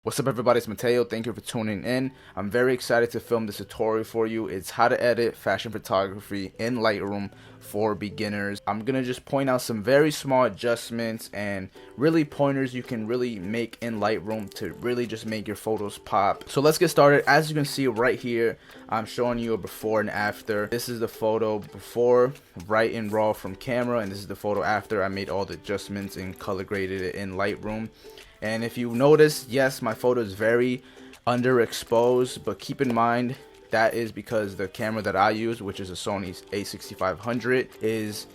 What's up everybody, it's Mateo. Thank you for tuning in. I'm very excited to film this tutorial for you. It's how to edit fashion photography in Lightroom for beginners. I'm gonna just point out some very small adjustments and really pointers you can really make in Lightroom to really just make your photos pop. So let's get started. As you can see right here, I'm showing you a before and after. This is the photo before, right in RAW from camera, and this is the photo after. I made all the adjustments and color graded it in Lightroom. And if you notice, yes, my photo is very underexposed, but keep in mind that is because the camera that I use, which is a Sony a6500, is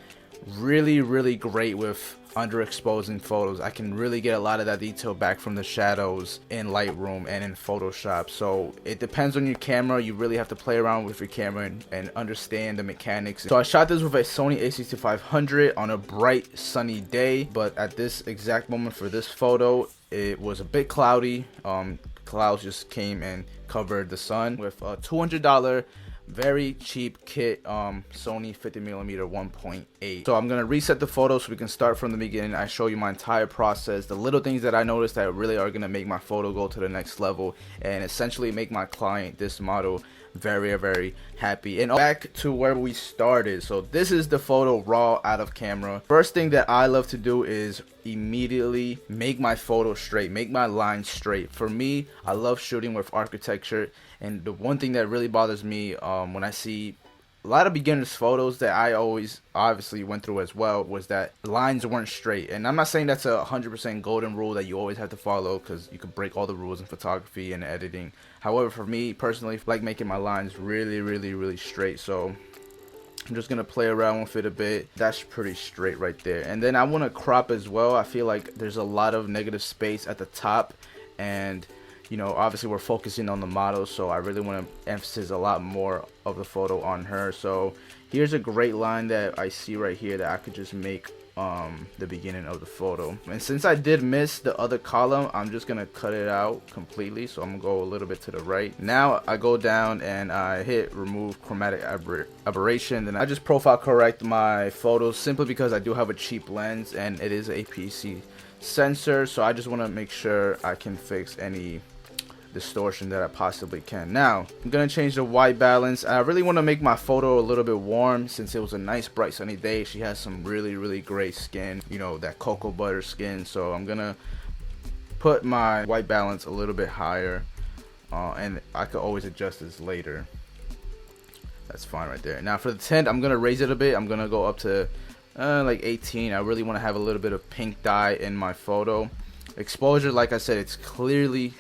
really great with underexposing photos. I can really get a lot of that detail back from the shadows in Lightroom and in Photoshop. So it depends on your camera. You really have to play around with your camera and understand the mechanics. So I shot this with a Sony a6500 on a bright sunny day, but at this exact moment for this photo it was a bit cloudy. Clouds just came and covered the sun with a $200 very cheap kit, Sony 50mm 1.8. So I'm gonna reset the photo so we can start from the beginning. I show you my entire process, the little things that I noticed that really are gonna make my photo go to the next level and essentially make my client, this model, very happy. And back to where we started. So this is the photo raw out of camera. First thing that I love to do is immediately make my photo straight, make my lines straight. For me, I love shooting with architecture, and the one thing that really bothers me when I see a lot of beginners photos that I always obviously went through as well, was that lines weren't straight. And I'm not saying that's a 100% golden rule that you always have to follow, because you could break all the rules in photography and editing. However, for me personally, I like making my lines really straight. So I'm just gonna play around with it a bit. That's pretty straight right there. And then I want to crop as well. I feel like there's a lot of negative space at the top, and you know, obviously we're focusing on the model, so I really want to emphasize a lot more of the photo on her. So here's a great line that I see right here that I could just make the beginning of the photo. And since I did miss the other column, I'm just gonna cut it out completely. So I'm gonna go a little bit to the right. Now I go down and I hit remove chromatic aberration. Then I just profile correct my photos, simply because I do have a cheap lens and it is APC sensor, so I just want to make sure I can fix any distortion that I possibly can. Now I'm gonna change the white balance. I really want to make my photo a little bit warm, since it was a nice bright sunny day. She has some really great skin, you know, that cocoa butter skin. So I'm gonna put my white balance a little bit higher, and I could always adjust this later. That's fine right there. Now for the tint, I'm gonna raise it a bit. I'm gonna go up to like 18. I really want to have a little bit of pink dye in my photo. Exposure, like I said, it's clearly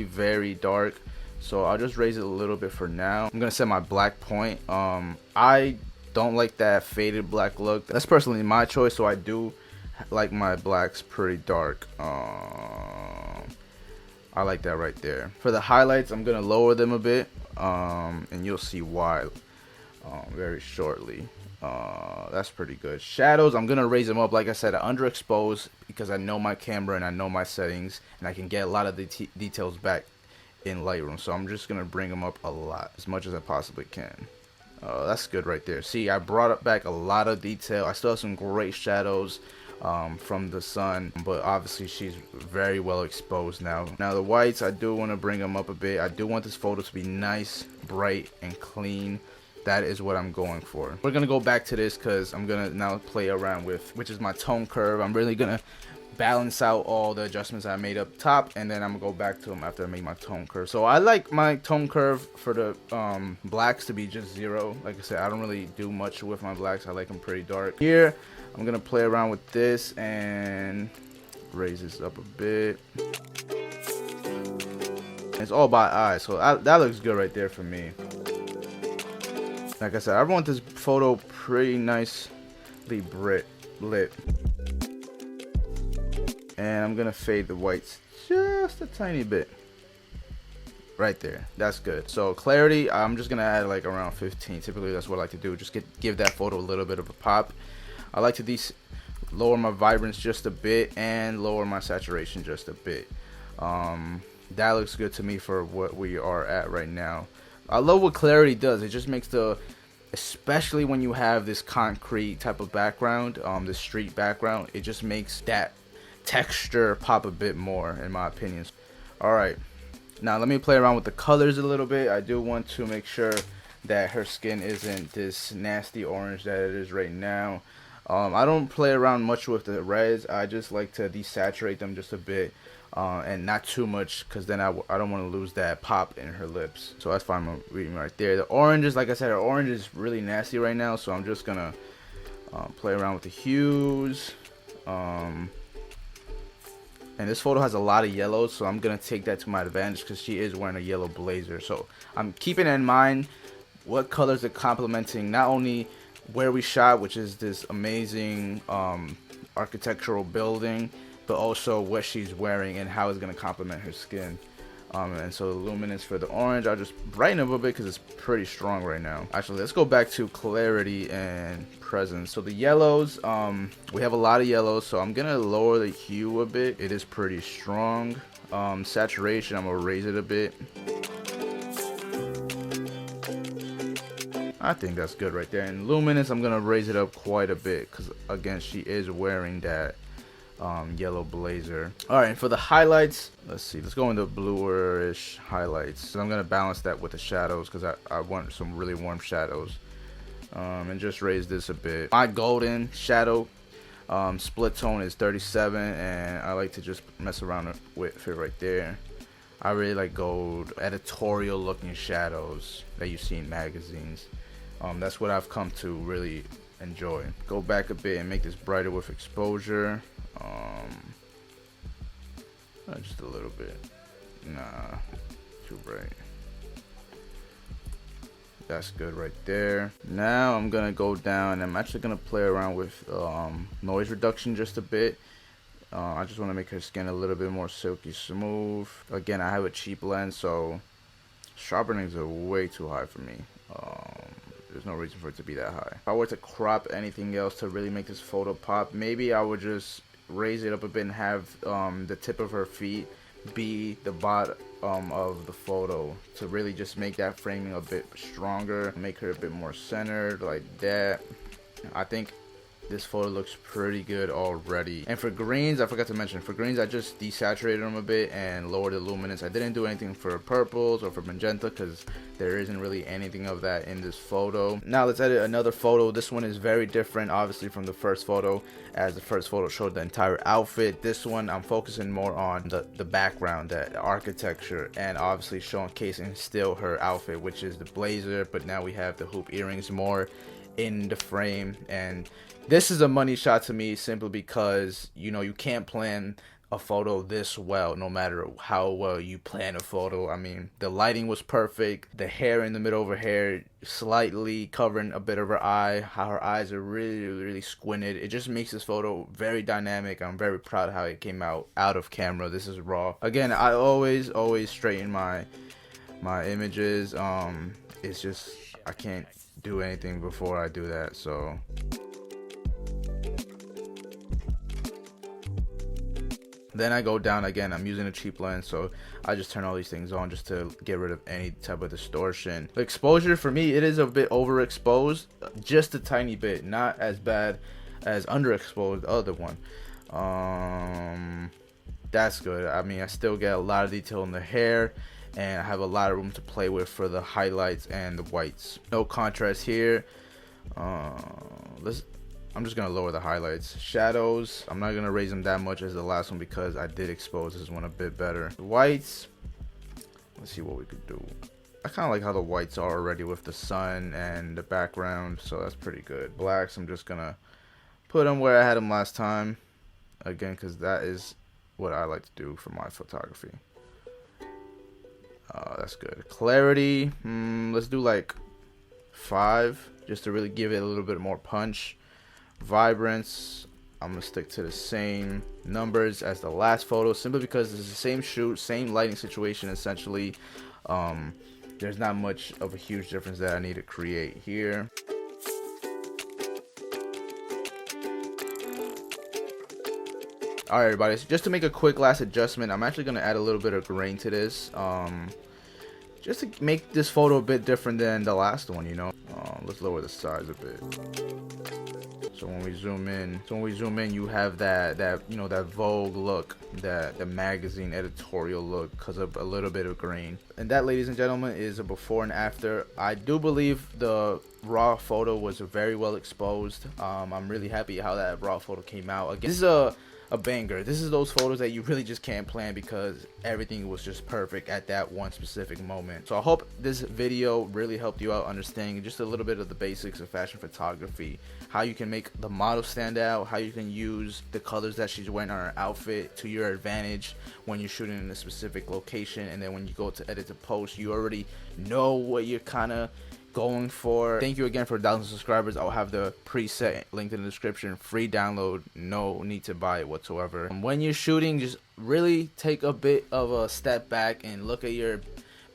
very dark, so I'll just raise it a little bit for now. I'm gonna set my black point. I don't like that faded black look. That's personally my choice, so I do like my blacks pretty dark. I like that right there. For the highlights, I'm gonna lower them a bit, and you'll see why very shortly. That's pretty good. Shadows, I'm gonna raise them up. Like I said, I underexpose because I know my camera and I know my settings, and I can get a lot of the details back in Lightroom. So I'm just gonna bring them up a lot, as much as I possibly can. That's good right there. See, I brought up back a lot of detail. I still have some great shadows from the sun, but obviously she's very well exposed now. Now the whites, I do want to bring them up a bit. I do want this photo to be nice, bright, and clean. That is what I'm going for. We're gonna go back to this because I'm gonna now play around with, which is my tone curve. I'm really gonna balance out all the adjustments I made up top, and then I'm gonna go back to them after I make my tone curve. So I like my tone curve for the blacks to be just 0. Like I said, I don't really do much with my blacks. I like them pretty dark. Here I'm gonna play around with this and raise this up a bit. It's all by eye, so that looks good right there for me. Like I said, I want this photo pretty nicely lit. And I'm gonna fade the whites just a tiny bit. Right there. That's good. So clarity, I'm just gonna add like around 15. Typically that's what I like to do. Just give that photo a little bit of a pop. I like to lower my vibrance just a bit and lower my saturation just a bit. That looks good to me for what we are at right now. I love what clarity does. It just makes especially when you have this concrete type of background, this street background, it just makes that texture pop a bit more, in my opinion. Alright, now let me play around with the colors a little bit. I do want to make sure that her skin isn't this nasty orange that it is right now. I don't play around much with the reds. I just like to desaturate them just a bit, and not too much, because then I don't want to lose that pop in her lips. So that's fine. I'm reading right there. The oranges, like I said, her orange is really nasty right now, so I'm just gonna play around with the hues. And this photo has a lot of yellows, so I'm gonna take that to my advantage because she is wearing a yellow blazer. So I'm keeping in mind what colors are complementing not only where we shot, which is this amazing architectural building, but also what she's wearing and how it's going to complement her skin. And so the luminance for the orange, I'll just brighten it a little bit because it's pretty strong right now. Actually, let's go back to clarity and presence. So the yellows, we have a lot of yellows, so I'm going to lower the hue a bit. It is pretty strong. Saturation, I'm going to raise it a bit. I think that's good right there. And luminance, I'm gonna raise it up quite a bit because again, she is wearing that yellow blazer. All right, and for the highlights, let's see. Let's go into bluish highlights. So I'm gonna balance that with the shadows because I want some really warm shadows. And just raise this a bit. My golden shadow split tone is 37, and I like to just mess around with it right there. I really like gold, editorial looking shadows that you see in magazines. That's what I've come to really enjoy. Go back a bit and make this brighter with exposure. Just a little bit. Nah, too bright. That's good right there. Now I'm gonna go down and I'm actually gonna play around with noise reduction just a bit. I just want to make her skin a little bit more silky smooth. Again, I have a cheap lens, so sharpenings are way too high for me. There's no reason for it to be that high. If I were to crop anything else to really make this photo pop, maybe I would just raise it up a bit and have the tip of her feet be the bottom of the photo to really just make that framing a bit stronger, make her a bit more centered like that. I think this photo looks pretty good already. And for greens, I forgot to mention, for greens I just desaturated them a bit and lowered the luminance. I didn't do anything for purples or for magenta because there isn't really anything of that in this photo. Now let's edit another photo. This one is very different obviously from the first photo, as the first photo showed the entire outfit. This one I'm focusing more on the background, the architecture, and obviously showcasing still her outfit, which is the blazer, but now we have the hoop earrings more in the frame. And this is a money shot to me simply because, you know, you can't plan a photo this well no matter how well you plan a photo. I mean, the lighting was perfect, the hair in the middle of her hair slightly covering a bit of her eye, how her eyes are really squinted. It just makes this photo very dynamic. I'm very proud of how it came out of camera. This is raw. Again, I always straighten my images. It's just I can't do anything before I do that, so then I go down again. I'm using a cheap lens, so I just turn all these things on just to get rid of any type of distortion. The exposure for me, it is a bit overexposed, just a tiny bit, not as bad as underexposed the other one. That's good. I mean, I still get a lot of detail in the hair, and I have a lot of room to play with for the highlights and the whites. No contrast here. I'm just gonna lower the highlights. Shadows, I'm not gonna raise them that much as the last one because I did expose this one a bit better. The whites, let's see what we could do. I kind of like how the whites are already with the sun and the background, so that's pretty good. Blacks, I'm just gonna put them where I had them last time, again, because that is what I like to do for my photography. That's good. Clarity, let's do like 5 just to really give it a little bit more punch. Vibrance, I'm gonna stick to the same numbers as the last photo simply because it's the same shoot, same lighting situation essentially. There's not much of a huge difference that I need to create here. Alright everybody, so just to make a quick last adjustment, I'm actually gonna add a little bit of grain to this, just to make this photo a bit different than the last one, you know. Let's lower the size a bit. So when we zoom in, you have that you know, that Vogue look, that the magazine editorial look, because of a little bit of green. And that, ladies and gentlemen, is a before and after. I do believe the raw photo was very well exposed. I'm really happy how that raw photo came out. Again, this is a banger. This is those photos that you really just can't plan because everything was just perfect at that one specific moment. So I hope this video really helped you out understanding just a little bit of the basics of fashion photography, how you can make the model stand out, how you can use the colors that she's wearing on her outfit to your advantage when you're shooting in a specific location, and then when you go to edit the post, you already know what you're kind of going for. Thank you again for 1,000 subscribers. I'll have the preset linked in the description. Free download, no need to buy it whatsoever. When you're shooting, just really take a bit of a step back and look at your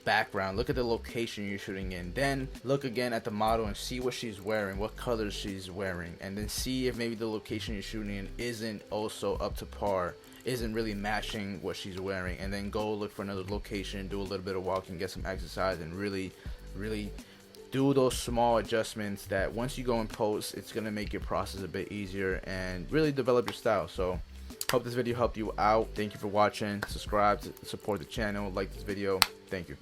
background, look at the location you're shooting in, then look again at the model and see what she's wearing, what colors she's wearing, and then see if maybe the location you're shooting in isn't also up to par, isn't really matching what she's wearing, and then go look for another location, do a little bit of walking, get some exercise, and really do those small adjustments that once you go and post, it's gonna make your process a bit easier and really develop your style. So hope this video helped you out. Thank you for watching. Subscribe to support the channel, like this video. Thank you.